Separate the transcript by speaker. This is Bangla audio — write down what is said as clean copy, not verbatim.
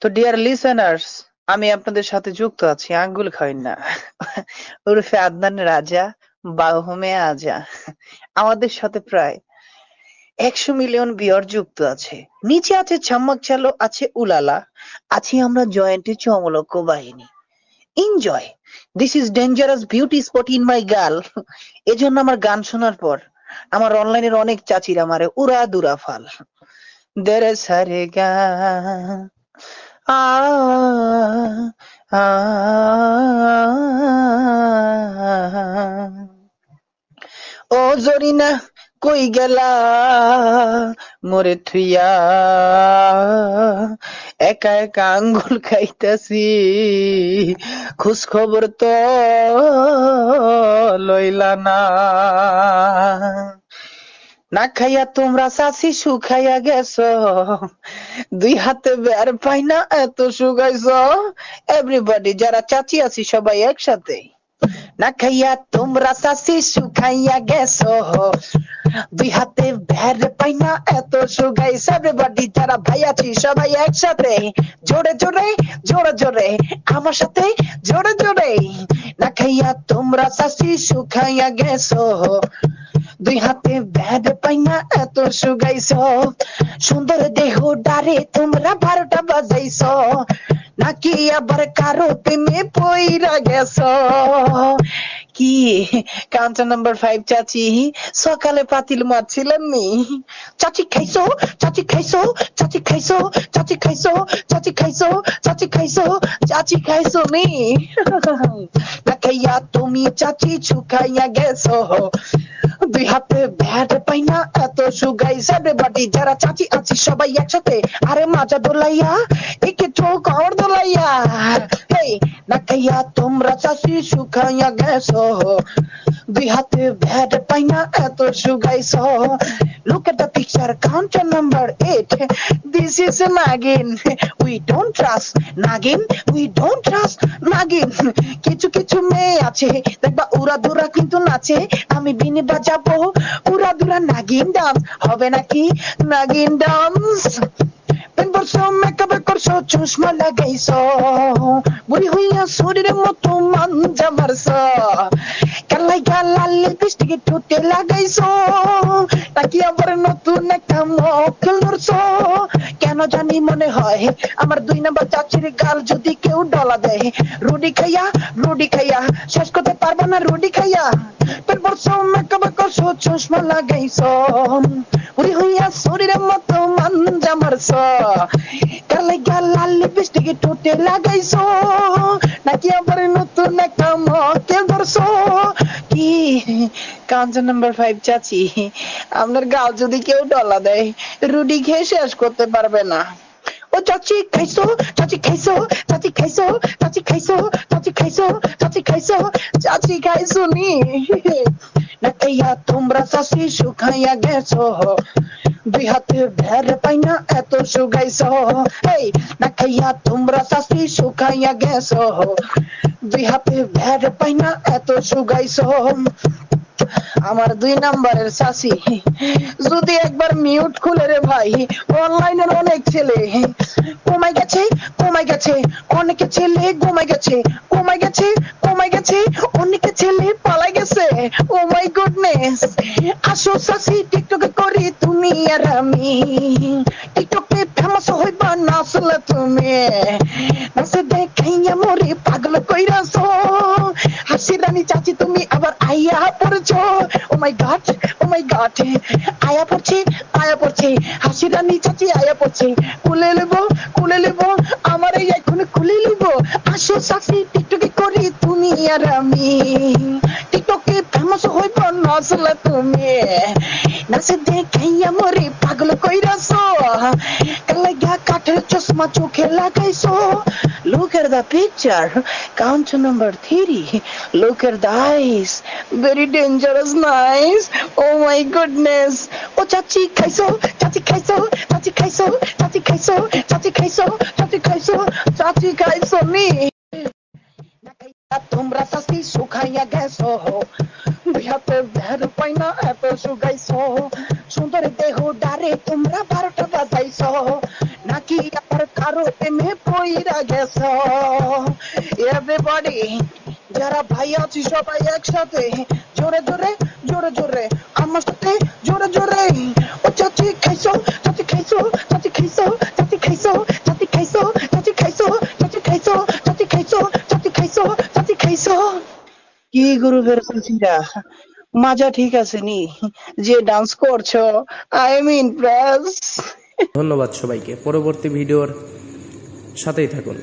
Speaker 1: তো ডিয়ার লিসেনার্স, আমি আপনাদের সাথে যুক্ত আছি আঙ্গুল খাইন না ওরফে আদনান রাজা বাহুমে আজা। আমাদের সাথে প্রায় 100 মিলিয়ন ভিউয়ার যুক্ত আছে। নিচে আছে ছাম্মাক চালো, আছে উলালা, আছি আমরা জয়েন্টে চমলক্ষ বাহিনী। Enjoy, this is dangerous beauty spot in my girl. এজন্য আমার গান শোনার পর আমার অনলাইনের অনেক চাচিরা আমারে উড়া দুরা ফাল দেরে সারে গা আ আ ও জরিনা কই গেলা মোরে থুইয়া, একা একা আঙ্গুল খাইতাছি, খোঁজ খবর তো লইলা না। না খাইয়া তোমরা চাষি শুকাইয়া গেছো, দুই হাতে বের পাই না এত শুকাইছ। এভরিবডি যারা চাচি আছি সবাই একসাথে। না খাইয়া তোমরা চাষি শুকাইয়া গেছো, দুই হাতে বের পাই না এত শুকাইছ। এভরিবডি যারা ভাই আছি সবাই একসাথে, জোরে জোরে জোরে জোরে আমার সাথে জোরে জোরে। না খাইয়া তোমরা চাষি শুকাইয়া গেছো, দুই হাতে ব্যাড পাই না এত শুকাইছ। সুন্দর দেহ ডারে তোমরা 12টা বাজাইছ, নাকি আবার কারো প্রেমে পইরা গেছ। কি কাউন্টার নাম্বার 5 চাচি, সকালে পাতিল মারছিলেন নি? চাচি খাইছো, চাচি খাইছো, চাচি খাইছো, চাচি খাইছো, চাচি খাইছো, চাচি খাইছো, চাচি খাইছো নি? না খাইয়া তুমি চাচি শুকাইয়া গেছো, দুই হাতে ব্যাট পাই না এত শুকাইছ। এভরিবডি যারা চাচি আছি সবাই একসাথে, আরে মাজা দোলাইয়া একে চোখ আর দোলাইয়া। হেই না খাইয়া তোমরা চাচি শুকাইয়া গেছো, দুই হাতে ব্যাট পাই না এত শুকাইছ। Look at the picture, counter number 8. This is a Nagin. We don't trust Nagin. We don't trust Nagin. কিছু কিছু মেয়ে আছে দেখবা উড়া দুরা কিন্তু নাচে, আমি বিনি বাজাবো উড়া দুরা নাগিন ডান্স হবে নাকি? নাগিন ডান্স পেন পরছো, মেকআপ করছো, চশমা লাগাইছো, বুড়ি হইয়া শরীরের মতো মাঞ্জা মারছো, কালাই গালা লিপস্টিক ঠোঁটে লাগাইছো, নাকি আবার নতুন একটা মক্কেল ধরছো। কেন জানি মনে হয় আমার 2 নাম্বার চাচির গাল যদি কেউ ডলা দেয়, রুডি খাইয়া শেষ করতে পারবো না রুডি খাইয়া। পেন পরছো, মেকআপ করছো, চশমা লাগাইছো, বুড়ি হইয়া শরীরের মতো মাঞ্জা মারছো, কালাই গালা লিপস্টিক ঠোঁটে লাগাইছো, নাকি আবার নতুন একটা মক্কেল ধরছো। কি কাঞ্চন নাম্বার 5 চাচি, আপনার গাল যদি কেউ ডলা দেয়, রুডি খেয়ে শেষ করতে পারবে না। ও চাচি খাইছো, চাচি খাইছো, চাচি খাইছো, চাচি খাইছো, চাচি খাইছো, চাচি খাইছো, চাচি খাইছো নি? না খাইয়া তোমরা চাচি শুকাইয়া গেছো, দুই হাতে ভের পাই না এত শুকাইছো। এই না খাইয়া তোমরা চাচি শুকাইয়া গেছো, দুই হাতে ভের পাই না এত শুকাইছো। আমার 2 নাম্বারের চাচি যদি একবার মিউট খুলে রে ভাই, অনলাইনের অনেক ছেলে কমাই গেছে, কমাই গেছে, অনেকে ছেলে কমাই গেছে, কমাই গেছে, কমাই গেছে, অনেকে ছেলে পালাই গেছে। ও মাই গুডনেস, আসো চাচি টিকটকে করি তুমি আর আমি, টিকটকে ফেমাস হইবা নাচলে তুমি, নাচে দেখাইয়া মরে পাগল কইরাছো। হাসি রানী চাচি তুমি আবার আইয়া পড়ছো, ও মাই গড, ও মাই গড, আয়া পড়ছে, হাসি রানী চাচি আয়া পড়ছে, কুলে নেবো আমার এই এখন খুলে নেবো। আসো চাচি টিকটকে করি তুমি আর আমি, টিকটকে ফেমাস হইব নাচলে তুমি, নাচে দেখাইয়া মরে পাগল কইরাছো, কালাইয়া কাঠের চশমা চোখে লাগাইছো। Look at the picture, count to number 3. Look at the eyes, very dangerous nice. Oh my goodness. Oh চাচি খাইছো, চাচি খাইছো, চাচি খাইছো, চাচি খাইছো, চাচি খাইছো, চাচি খাইছো, চাচি খাইছো নি? তোমরা চাচি শুকাইয়া গেছো, দুই হাতে ভের পাই না এত শুকাইছো, সুন্দর দেহ ডারে তোমরা 12টা বাজাইছো, নাকি আবার কারো প্রেমে কইরা গেছো এভরিবডি যারা ভাই আছি সবাই একসাথে জোরে জোরে জোরে জোরে আমার সাথে জোরে জোরে ও চাচি খাইছো চাচি খাইছো চাচি খাইছো চাচি খাইছো চাচি খাইছো চাচি খাইছো চাচি খাইছো চাচি খাইছো চাচি খাইছো চাচি খাইছো কি গ্রুপের চাচিরা মাজা ঠিক আছে নি যে ডান্স করছো আই এম ইমপ্রেস।
Speaker 2: ধন্যবাদ সবাইকে, পরবর্তী ভিডিওর সাথেই থাকুন।